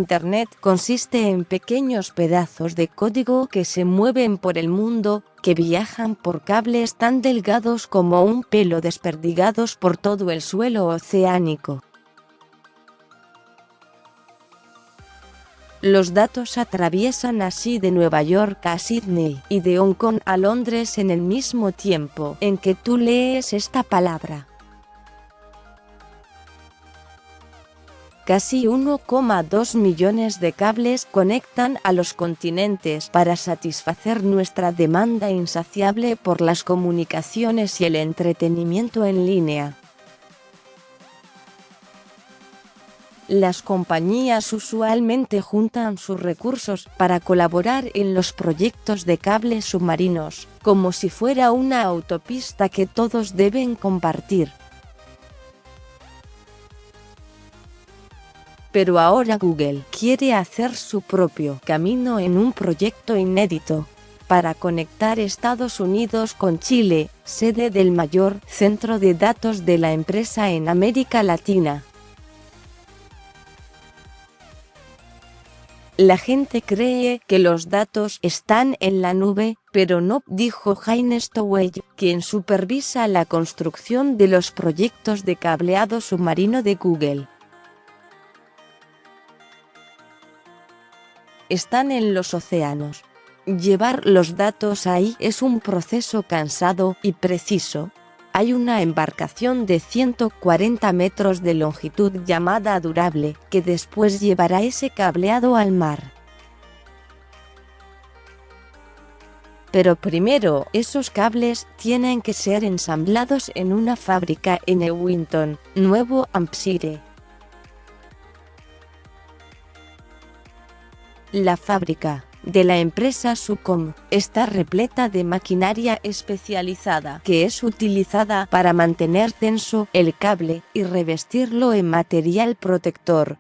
Internet consiste en pequeños pedazos de código que se mueven por el mundo, que viajan por cables tan delgados como un pelo desperdigados por todo el suelo oceánico. Los datos atraviesan así de Nueva York a Sydney y de Hong Kong a Londres en el mismo tiempo en que tú lees esta palabra. Casi 1,2 millones de cables conectan a los continentes para satisfacer nuestra demanda insaciable por las comunicaciones y el entretenimiento en línea. Las compañías usualmente juntan sus recursos para colaborar en los proyectos de cables submarinos, como si fuera una autopista que todos deben compartir. Pero ahora Google quiere hacer su propio camino en un proyecto inédito, para conectar Estados Unidos con Chile, sede del mayor centro de datos de la empresa en América Latina. La gente cree que los datos están en la nube, pero no, dijo Jaime Stowell, quien supervisa la construcción de los proyectos de cableado submarino de Google. Están en los océanos. Llevar los datos ahí es un proceso cansado y preciso. Hay una embarcación de 140 metros de longitud llamada Durable, que después llevará ese cableado al mar. Pero primero, esos cables tienen que ser ensamblados en una fábrica en Newington, Nuevo Hampshire. La fábrica de la empresa Sucom está repleta de maquinaria especializada que es utilizada para mantener tenso el cable y revestirlo en material protector.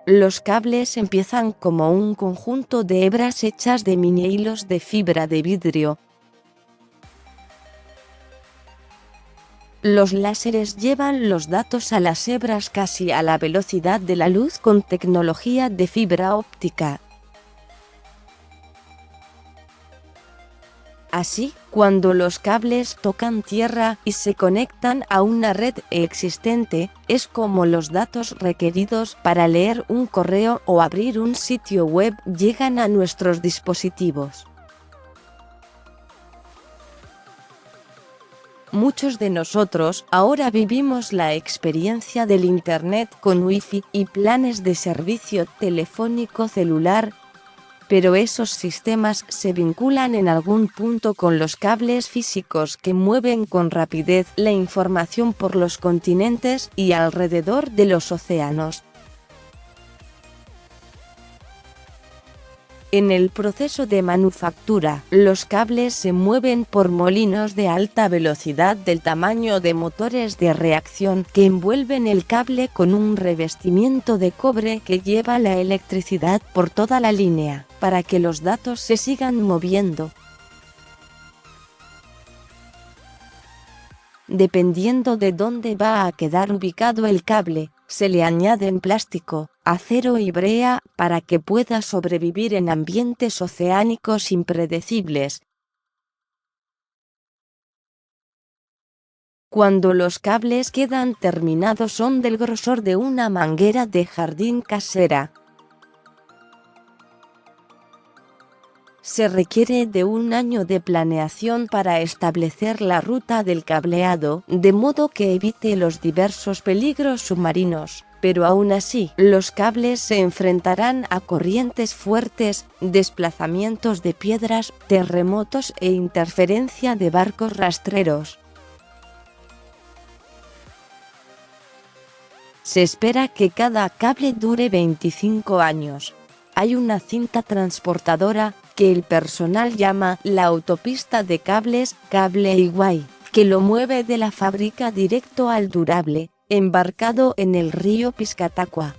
Los cables empiezan como un conjunto de hebras hechas de mini hilos de fibra de vidrio. Los láseres llevan los datos a las hebras casi a la velocidad de la luz con tecnología de fibra óptica. Así, cuando los cables tocan tierra y se conectan a una red existente, es como los datos requeridos para leer un correo o abrir un sitio web llegan a nuestros dispositivos. Muchos de nosotros ahora vivimos la experiencia del Internet con Wi-Fi y planes de servicio telefónico celular, pero esos sistemas se vinculan en algún punto con los cables físicos que mueven con rapidez la información por los continentes y alrededor de los océanos. En el proceso de manufactura, los cables se mueven por molinos de alta velocidad del tamaño de motores de reacción que envuelven el cable con un revestimiento de cobre que lleva la electricidad por toda la línea, para que los datos se sigan moviendo. Dependiendo de dónde va a quedar ubicado el cable, se le añaden plástico, acero y brea para que pueda sobrevivir en ambientes oceánicos impredecibles. Cuando los cables quedan terminados son del grosor de una manguera de jardín casera. Se requiere de un año de planeación para establecer la ruta del cableado, de modo que evite los diversos peligros submarinos, pero aún así, los cables se enfrentarán a corrientes fuertes, desplazamientos de piedras, terremotos e interferencia de barcos rastreros. Se espera que cada cable dure 25 años. Hay una cinta transportadora, que el personal llama la autopista de cables, Cable Highway, que lo mueve de la fábrica directo al Durable, embarcado en el río Piscataqua.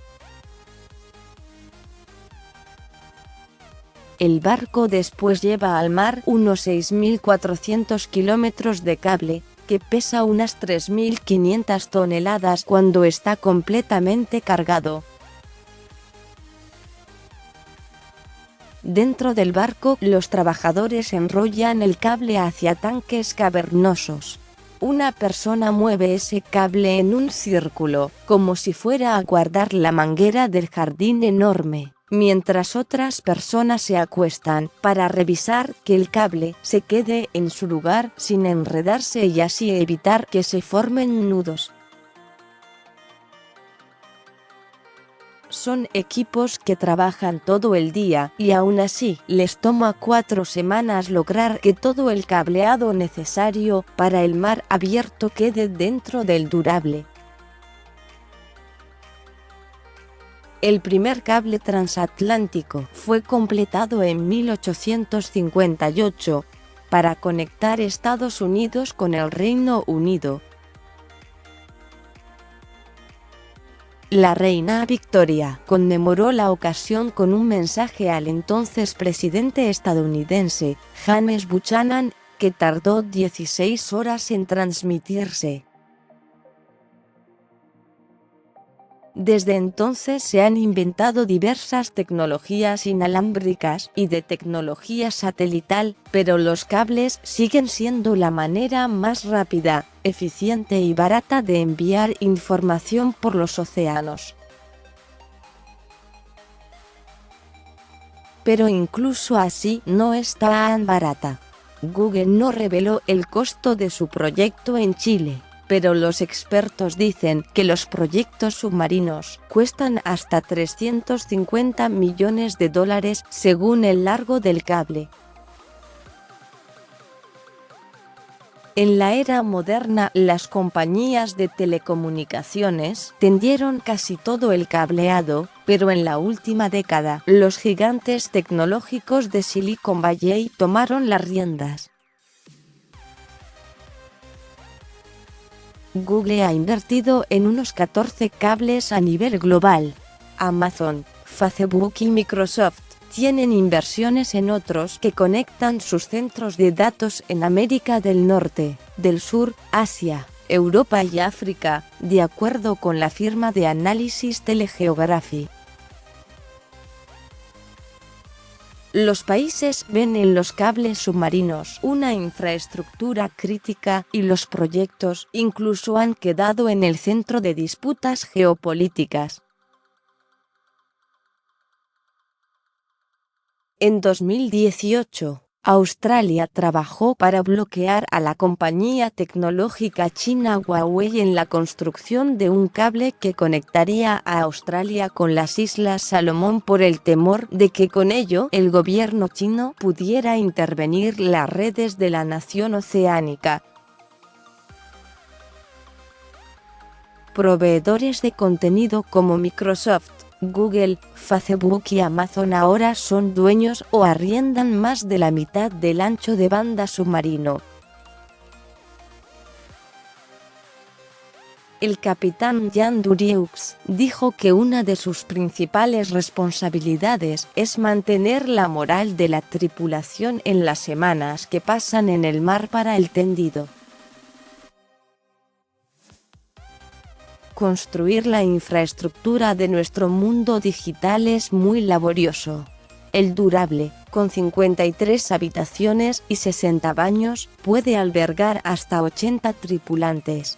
El barco después lleva al mar unos 6.400 kilómetros de cable, que pesa unas 3.500 toneladas cuando está completamente cargado. Dentro del barco, los trabajadores enrollan el cable hacia tanques cavernosos. Una persona mueve ese cable en un círculo, como si fuera a guardar la manguera del jardín enorme, mientras otras personas se acuestan para revisar que el cable se quede en su lugar sin enredarse y así evitar que se formen nudos. Son equipos que trabajan todo el día y aún así les toma 4 semanas lograr que todo el cableado necesario para el mar abierto quede dentro del durable. El primer cable transatlántico fue completado en 1858 para conectar Estados Unidos con el Reino Unido. La reina Victoria conmemoró la ocasión con un mensaje al entonces presidente estadounidense, James Buchanan, que tardó 16 horas en transmitirse. Desde entonces se han inventado diversas tecnologías inalámbricas y de tecnología satelital, pero los cables siguen siendo la manera más rápida, eficiente y barata de enviar información por los océanos. Pero incluso así no es tan barata. Google no reveló el costo de su proyecto en Chile, pero los expertos dicen que los proyectos submarinos cuestan hasta $350 millones según el largo del cable. En la era moderna, las compañías de telecomunicaciones tendieron casi todo el cableado, pero en la última década, los gigantes tecnológicos de Silicon Valley tomaron las riendas. Google ha invertido en unos 14 cables a nivel global. Amazon, Facebook y Microsoft tienen inversiones en otros que conectan sus centros de datos en América del Norte, del Sur, Asia, Europa y África, de acuerdo con la firma de análisis Telegeography. Los países ven en los cables submarinos una infraestructura crítica y los proyectos incluso han quedado en el centro de disputas geopolíticas. En 2018, Australia trabajó para bloquear a la compañía tecnológica china Huawei en la construcción de un cable que conectaría a Australia con las Islas Salomón por el temor de que con ello el gobierno chino pudiera intervenir las redes de la nación oceánica. Proveedores de contenido como Microsoft, Google, Facebook y Amazon ahora son dueños o arriendan más de la mitad del ancho de banda submarino. El capitán Jean Durieux dijo que una de sus principales responsabilidades es mantener la moral de la tripulación en las semanas que pasan en el mar para el tendido. Construir la infraestructura de nuestro mundo digital es muy laborioso. El durable, con 53 habitaciones y 60 baños, puede albergar hasta 80 tripulantes.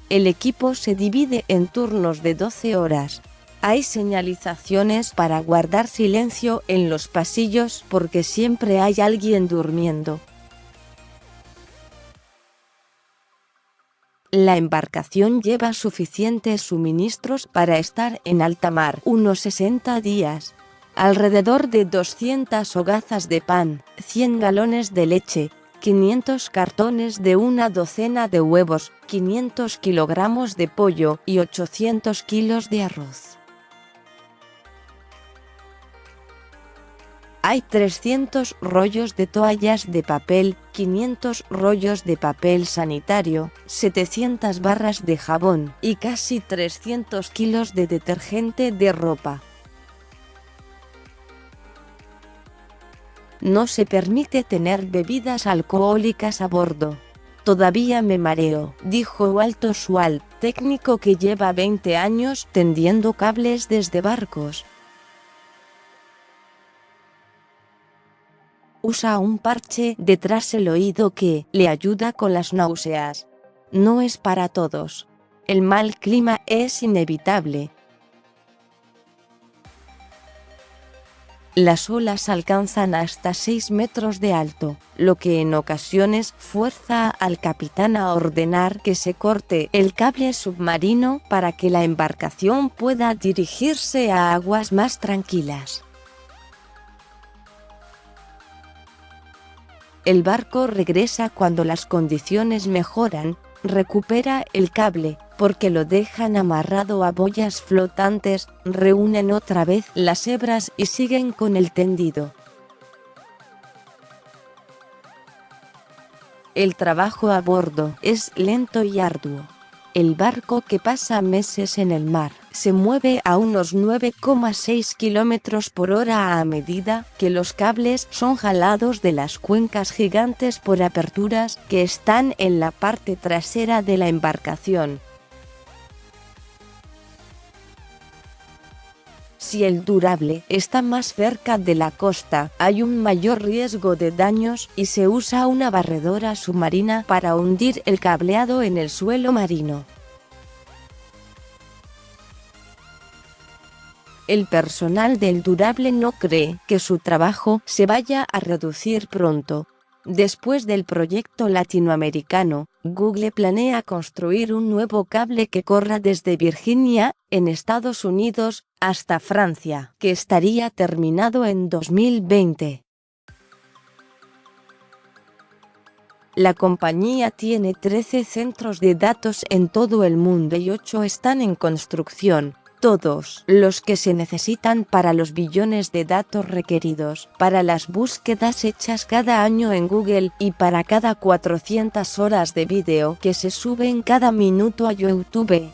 El equipo se divide en turnos de 12 horas. Hay señalizaciones para guardar silencio en los pasillos porque siempre hay alguien durmiendo. La embarcación lleva suficientes suministros para estar en alta mar unos 60 días. Alrededor de 200 hogazas de pan, 100 galones de leche, 500 cartones de una docena de huevos, 500 kilogramos de pollo y 800 kilos de arroz. Hay 300 rollos de toallas de papel, 500 rollos de papel sanitario, 700 barras de jabón y casi 300 kilos de detergente de ropa. No se permite tener bebidas alcohólicas a bordo. Todavía me mareo, dijo Walter Schwalt, técnico que lleva 20 años tendiendo cables desde barcos. Usa un parche detrás el oído que le ayuda con las náuseas. No es para todos. El mal clima es inevitable. Las olas alcanzan hasta 6 metros de alto, lo que en ocasiones fuerza al capitán a ordenar que se corte el cable submarino para que la embarcación pueda dirigirse a aguas más tranquilas. El barco regresa cuando las condiciones mejoran, recupera el cable, porque lo dejan amarrado a boyas flotantes, reúnen otra vez las hebras y siguen con el tendido. El trabajo a bordo es lento y arduo. El barco, que pasa meses en el mar, se mueve a unos 9,6 kilómetros por hora a medida que los cables son jalados de las cuencas gigantes por aperturas que están en la parte trasera de la embarcación. Si el Durable está más cerca de la costa, hay un mayor riesgo de daños y se usa una barredora submarina para hundir el cableado en el suelo marino. El personal del Durable no cree que su trabajo se vaya a reducir pronto. Después del proyecto latinoamericano, Google planea construir un nuevo cable que corra desde Virginia, en Estados Unidos, hasta Francia, que estaría terminado en 2020. La compañía tiene 13 centros de datos en todo el mundo y 8 están en construcción. Todos los que se necesitan para los billones de datos requeridos, para las búsquedas hechas cada año en Google y para cada 400 horas de vídeo que se suben cada minuto a YouTube.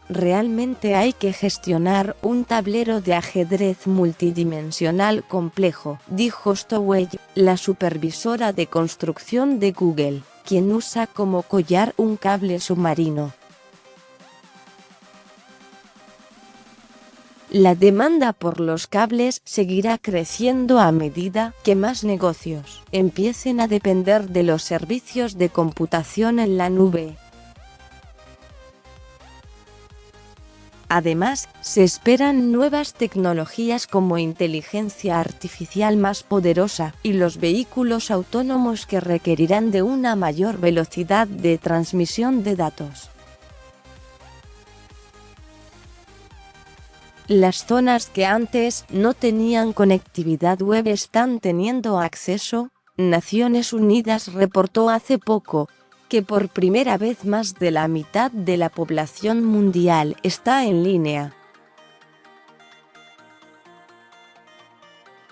Realmente hay que gestionar un tablero de ajedrez multidimensional complejo, dijo Stowell, la supervisora de construcción de Google, quien usa como collar un cable submarino. La demanda por los cables seguirá creciendo a medida que más negocios empiecen a depender de los servicios de computación en la nube. Además, se esperan nuevas tecnologías como inteligencia artificial más poderosa y los vehículos autónomos que requerirán de una mayor velocidad de transmisión de datos. Las zonas que antes no tenían conectividad web están teniendo acceso. Naciones Unidas reportó hace poco que por primera vez más de la mitad de la población mundial está en línea.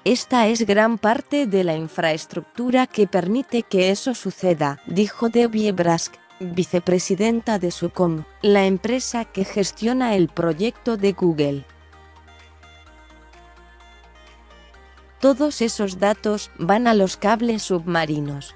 Esta es gran parte de la infraestructura que permite que eso suceda, dijo Debbie Brask, vicepresidenta de Sucom, la empresa que gestiona el proyecto de Google. Todos esos datos van a los cables submarinos.